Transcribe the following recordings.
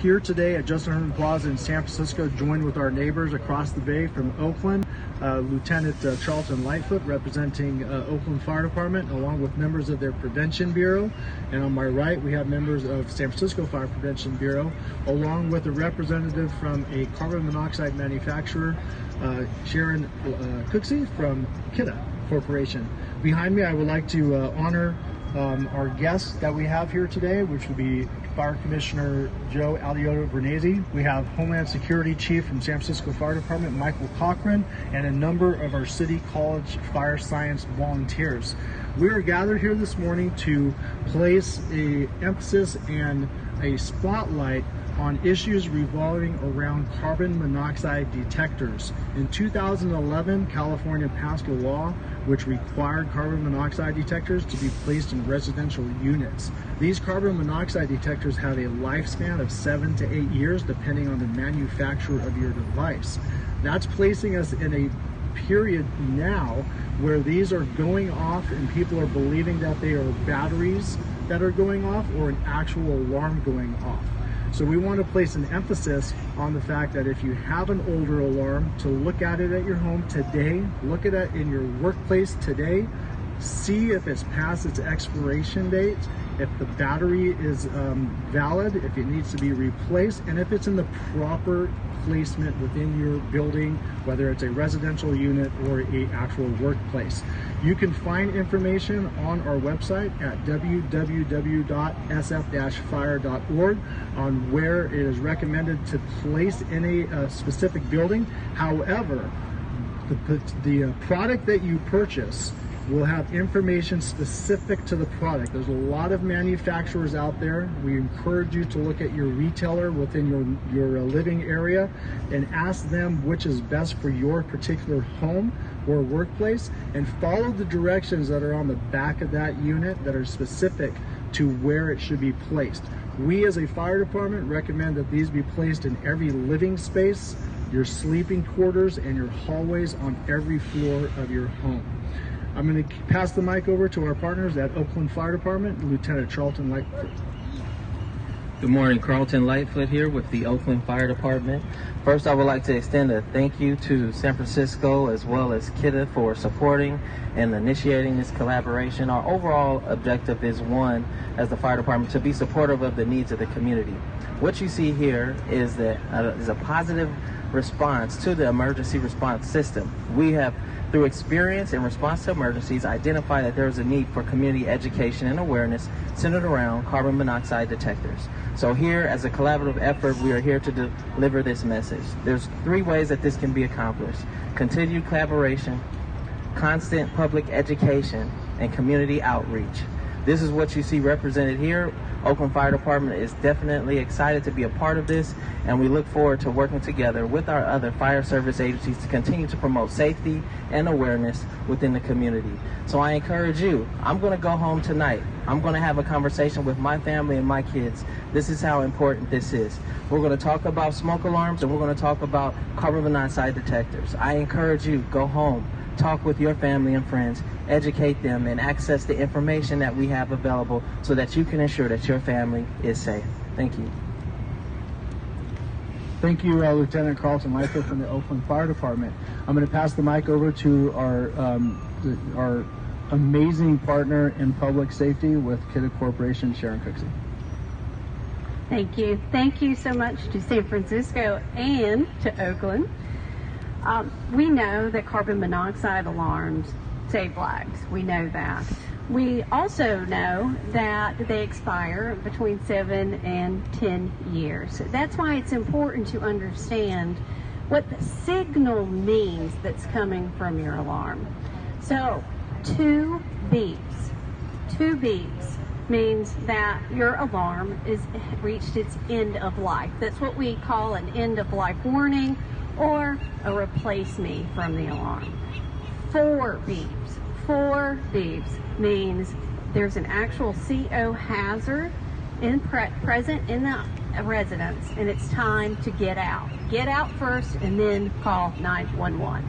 here today at Justin Herman Plaza in San Francisco, joined with our neighbors across the bay from Oakland, Lieutenant Charlton Lightfoot representing Oakland Fire Department, along with members of their Prevention Bureau. And on my right, we have members of San Francisco Fire Prevention Bureau, along with a representative from a carbon monoxide manufacturer, Sharon Cooksey from Kidda Corporation. Behind me, I would like to honor our guests that we have here today, which would be Fire Commissioner Joe Alioto-Vernazzi. We have Homeland Security Chief from San Francisco Fire Department, Michael Cochran, and a number of our City College fire science volunteers. We are gathered here this morning to place an emphasis and a spotlight on issues revolving around carbon monoxide detectors. In 2011, California passed a law which required carbon monoxide detectors to be placed in residential units. These carbon monoxide detectors have a lifespan of 7 to 8 years, depending on the manufacturer of your device. That's placing us in a period now where these are going off and people are believing that they are batteries that are going off or an actual alarm going off. So we want to place an emphasis on the fact that if you have an older alarm, to look at it at your home today, look at it in your workplace today, see if it's past its expiration date, if the battery is valid, if it needs to be replaced, and if it's in the proper placement within your building, whether it's a residential unit or a actual workplace. You can find information on our website at www.sf-fire.org on where it is recommended to place in a specific building. However, the product that you purchase will have information specific to the product. There's a lot of manufacturers out there. We encourage you to look at your retailer within your living area and ask them which is best for your particular home or workplace, and follow the directions that are on the back of that unit that are specific to where it should be placed. We as a fire department recommend that these be placed in every living space, your sleeping quarters, and your hallways on every floor of your home. I'm going to pass the mic over to our partners at Oakland Fire Department, Lieutenant Charlton Lightfoot. Good morning, Carlton Lightfoot here with the Oakland Fire Department. First, I would like to extend a thank you to San Francisco as well as Kidda for supporting and initiating this collaboration. Our overall objective is one, as the fire department, to be supportive of the needs of the community. What you see here is a positive response to the emergency response system. We have, through experience in response to emergencies, identify that there is a need for community education and awareness centered around carbon monoxide detectors. So here, as a collaborative effort, we are here to deliver this message. There's 3 ways that this can be accomplished: continued collaboration, constant public education, and community outreach. This is what you see represented here. Oakland Fire Department is definitely excited to be a part of this, and we look forward to working together with our other fire service agencies to continue to promote safety and awareness within the community. So I encourage you, I'm going to go home tonight. I'm going to have a conversation with my family and my kids. This is how important this is. We're going to talk about smoke alarms, and we're going to talk about carbon monoxide detectors. I encourage you, go home, talk with your family and friends, educate them, and access the information that we have available so that you can ensure that your family is safe. Thank you. Thank you, Lieutenant Carlton Lightfoot from the Oakland Fire Department. I'm going to pass the mic over to our amazing partner in public safety with Kidda Corporation, Sharon Cooksey. Thank you. Thank you so much to San Francisco and to Oakland. We know that carbon monoxide alarms save lives. We know that. We also know that they expire between 7 and 10 years. That's why it's important to understand what the signal means that's coming from your alarm. So 2 beeps. 2 beeps means that your alarm has reached its end of life. That's what we call an end of life warning, or a replace me from the alarm. 4 beeps. 4 beeps means there's an actual CO hazard present in the residence, and it's time to get out. Get out first and then call 911.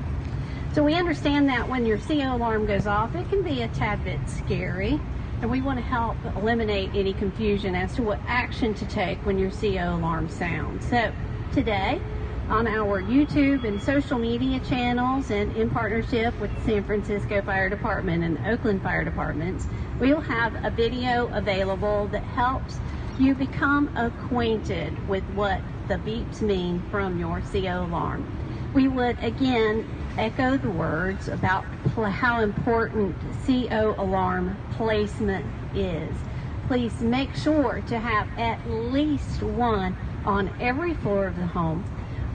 So we understand that when your CO alarm goes off, it can be a tad bit scary. and we want to help eliminate any confusion as to what action to take when your CO alarm sounds. So today, on our YouTube and social media channels and in partnership with the San Francisco Fire Department and the Oakland Fire Departments, we will have a video available that helps you become acquainted with what the beeps mean from your CO alarm. We would again echo the words about how important CO alarm placement is. Please make sure to have at least one on every floor of the home,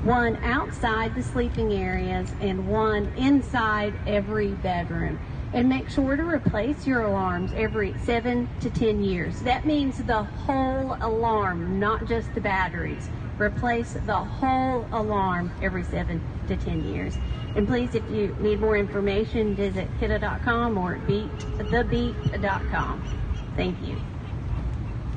one outside the sleeping areas, and one inside every bedroom. And make sure to replace your alarms every 7 to 10 years. That means the whole alarm, not just the batteries. Replace the whole alarm every 7 to 10 years. And please, if you need more information, visit kidda.com or thebeep.com. Thank you.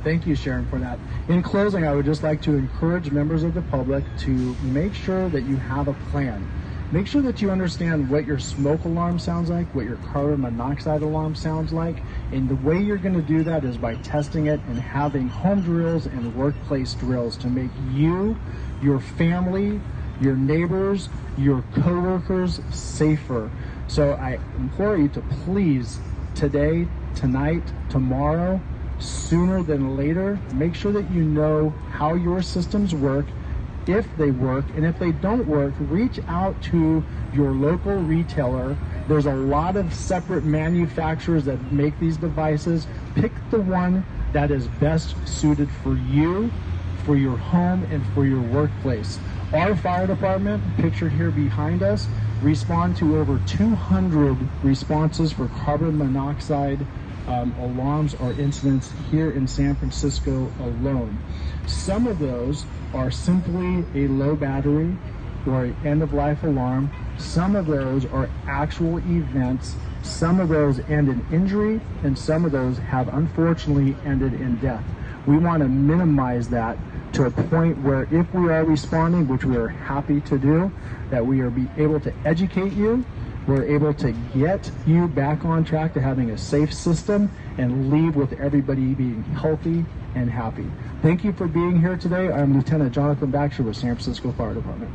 Thank you, Sharon, for that. In closing, I would just like to encourage members of the public to make sure that you have a plan. Make sure that you understand what your smoke alarm sounds like, what your carbon monoxide alarm sounds like, and the way you're going to do that is by testing it and having home drills and workplace drills to make you, your family, your neighbors, your coworkers safer. So I implore you to please, today, tonight, tomorrow, sooner than later, make sure that you know how your systems work, if they work, and if they don't work, reach out to your local retailer. There's a lot of separate manufacturers that make these devices. Pick the one that is best suited for you, for your home, and for your workplace. Our fire department, pictured here behind us, respond to over 200 responses for carbon monoxide alarms or incidents here in San Francisco alone. Some of those are simply a low battery or an end-of-life alarm. Some of those are actual events. Some of those end in injury, and some of those have unfortunately ended in death. We want to minimize that to a point where if we are responding, which we are happy to do, that we are able to educate you, we're able to get you back on track to having a safe system and leave with everybody being healthy and happy. Thank you for being here today. I'm Lieutenant Jonathan Baxter with San Francisco Fire Department.